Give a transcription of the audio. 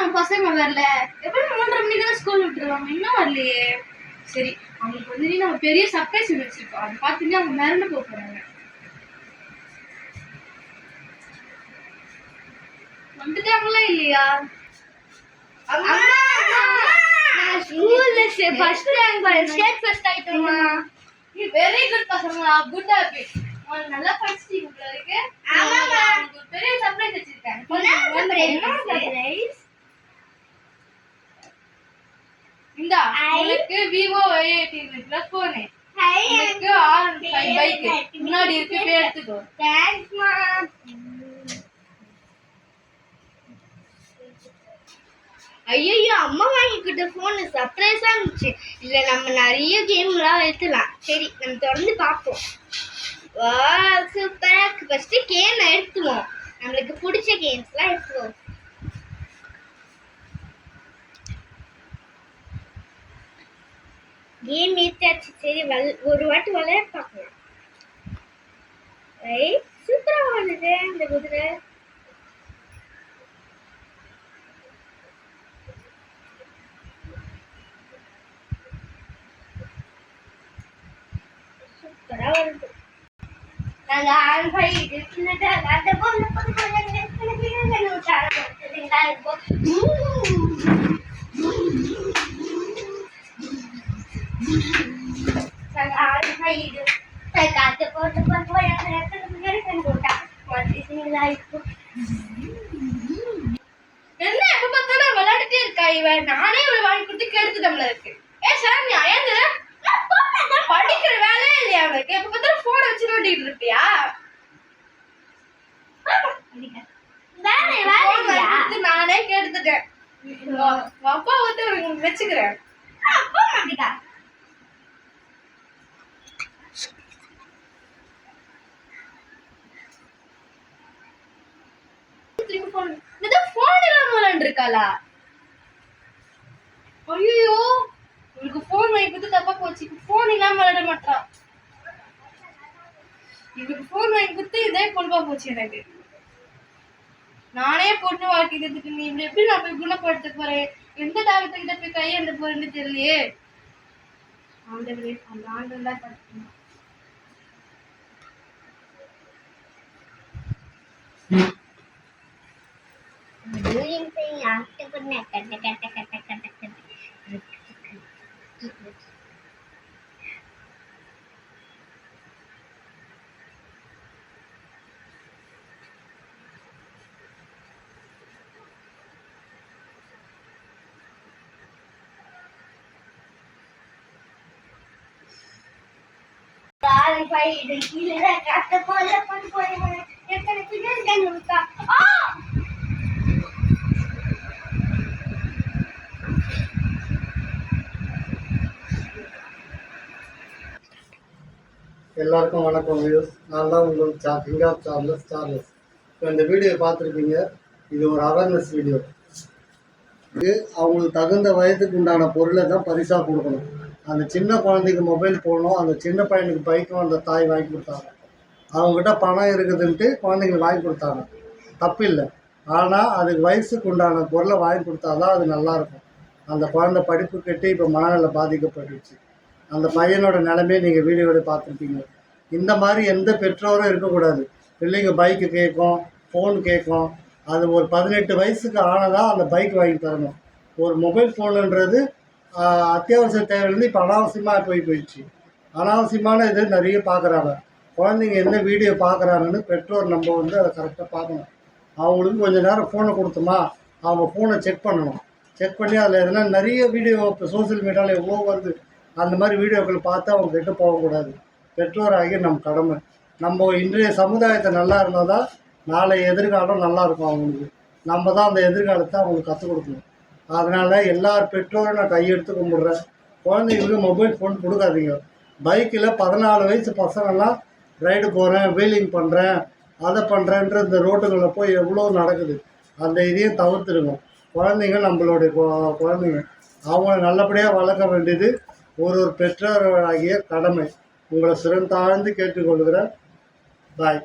நம்ம பசங்க வரல? எப்படி 3:30 மணிக்கு தான் ஸ்கூல் விட்டுருவாங்க, இன்னும் வரலையே. சரி, அவங்களுக்கு வந்து நம்ம பெரிய சர்ப்ரைஸ் வச்சிருக்கோம். அதை பார்த்துட்டு அவங்க மிரண்டு போறாங்க. வந்துட்டாங்களா இல்லையா? ஸ்கூல்ல ஃபர்ஸ்ட் ரேங்க் ஸ்டேட் ஃபர்ஸ்ட் ஆயிட்டோமா? வெரி குட் பசங்களா, குட் ஹாபிட். உங்களுக்கு நல்லா படிச்சிட்டீங்க போல இருக்கு. ஆமாமா, உங்களுக்கு பெரிய சர்ப்ரைஸ் வச்சிருக்கேன். என்ன சர்ப்ரைஸ்? இந்தா உங்களுக்கு Vivo Y18 போன். எனக்கு R15 பைக் முன்னாடி இருக்கு, போய் எடுத்துக்கோ. தேங்க்ஸ் மா. ஐயோ, அம்மா வாங்கிக்கிட்ட போன் சர்ப்ரைஸா இருந்துச்சு. இல்ல நம்ம நிறைய கேம்லாம் எடுத்துலாம். சரி, நம்ம தொடர்ந்து பார்ப்போம். வா, சூப்பரா இருக்கு. ஃபர்ஸ்ட் கேம் எடுத்துவோம். நம்மளுக்கு பிடிச்ச கேம்ஸ்லாம் எடுத்துவோம். கேம் ஏத்தாச்சு. சரி, ஒரு வாட்டி விளையாட பார்க்கலாம். சூப்பரா வருது இந்த குதிரை. சூப்பரா வருது. நாங்க ஆல்ஃபை இருக்குன்னு அந்த பொண்ணு என்ன எப்ப பார்த்தாலும் விளையாடிட்டே இருக்கா இவன்? நானே இவளை வாங்கி கொடுத்து கெடுத்துட்டோம்ல இருக்கு. சரண்யா, ஏந்திர. படிக்கிற வேலையே இல்லையா அவனுக்கு? எப்ப பார்த்தாலும் போனை வச்சு நோண்டிட்டு இருப்பியா? நானே கெடுத்துட்டேன். அப்பா வந்து உனக்கு வச்சுக்கிறேன். இருக்காளா? ஐயோ, உங்களுக்கு போன் வாங்கி கொடுத்து தப்பா போச்சு. போன் இல்லாம விளையாட மாட்டா. இவருக்கு போன் வாங்கி கொடுத்து இதே பொழுப்பா போச்சு எனக்கு. நானே பொண்ணு வாழ்க்கைக்கு நீ இப்படி எப்படி நான் போய் குணப்படுத்த போறேன்? எந்த டாக்டர் கிட்ட போய் கையெழுந்த போறேன்னு தெரியலையே. ஆண்டவரே, அந்த ஆண்டவன் தான் கட்டணும். எல்லாருக்கும் வணக்கம். நான் தான் உங்களுக்கு கிங் ஆஃப் சார்லஸ். இப்போ இந்த வீடியோ பார்த்துருப்பீங்க. இது ஒரு அவேர்னஸ் வீடியோ. இது அவங்களுக்கு தகுந்த வயதுக்கு உண்டான பொருளை தான் பரிசாக கொடுக்கணும். அந்த சின்ன குழந்தைக்கு மொபைல் போடணும். அந்த சின்ன பையனுக்கு பைக்கும் அந்த தாய் வாங்கி கொடுத்தாங்க. அவங்ககிட்ட பணம் இருக்குதுன்ட்டு குழந்தைங்களுக்கு வாங்கி கொடுத்தாங்க, தப்பு இல்லை. ஆனால் அதுக்கு வயசுக்கு உண்டான பொருளை வாங்கி கொடுத்தா தான் அது நல்லாயிருக்கும். அந்த குழந்தை படிப்பு கட்டி இப்போ மனநல பாதிக்கப்பட்டுச்சு. அந்த பையனோட நிலைமையை நீங்கள் வீடியோவில் பார்த்துருப்பீங்க. இந்த மாதிரி எந்த பெற்றோரும் இருக்கக்கூடாது. பிள்ளைங்க பைக்கு கேட்கும், ஃபோன் கேட்கும். அது ஒரு 18 வயசுக்கு ஆனதாக அந்த பைக் வாங்கி தரணும். ஒரு மொபைல் ஃபோனுன்றது அத்தியாவசிய தேவையிலேருந்து இப்போ அனாவசியமாக போயிடுச்சு. அனாவசியமான இது நிறைய பார்க்குறாங்க. குழந்தைங்க என்ன வீடியோ பார்க்குறாங்கன்னு பெற்றோர் நம்ம வந்து அதை கரெக்டாக பார்க்கணும். அவங்களுக்கு கொஞ்சம் நேரம் ஃபோனை கொடுத்தோமா, அவங்க ஃபோனை செக் பண்ணணும். செக் பண்ணி அதில் எதனா நிறைய வீடியோ இப்போ சோசியல் மீடியாவில் எவ்வளோ வருது, அந்த மாதிரி வீடியோக்கள் பார்த்து அவங்க கெட்டு போகக்கூடாது. பெற்றோராகி நம்ம கடமை. நம்ம இன்றைய சமுதாயத்தை நல்லா இருந்தால் தான் நாளை எதிர்காலம் நல்லாயிருக்கும் அவங்களுக்கு. நம்ம தான் அந்த எதிர்காலத்தை அவங்களுக்கு கற்றுக் கொடுக்கணும். அதனால் எல்லார் பெற்றோரும் நான் கையெடுத்து கும்பிட்றேன். குழந்தைங்களுக்கு மொபைல் ஃபோன் கொடுக்காதீங்க. பைக்கில் 14 வயசு பசங்கள்லாம் ரைடு போகிறேன், வீலிங் பண்ணுறேன், அதை பண்ணுறேன்ற இந்த ரோட்டுகளில் போய் எவ்வளோ நடக்குது. அந்த இதையும் தவிர்த்துடுங்க. குழந்தைங்க நம்மளுடைய குழந்தைங்க, அவங்கள நல்லபடியாக வளர்க்க வேண்டியது ஒரு பெற்றோராகிய கடமை. உங்களை சிறந்தாழ்ந்து கேட்டுக்கொள்கிறேன். பாய்.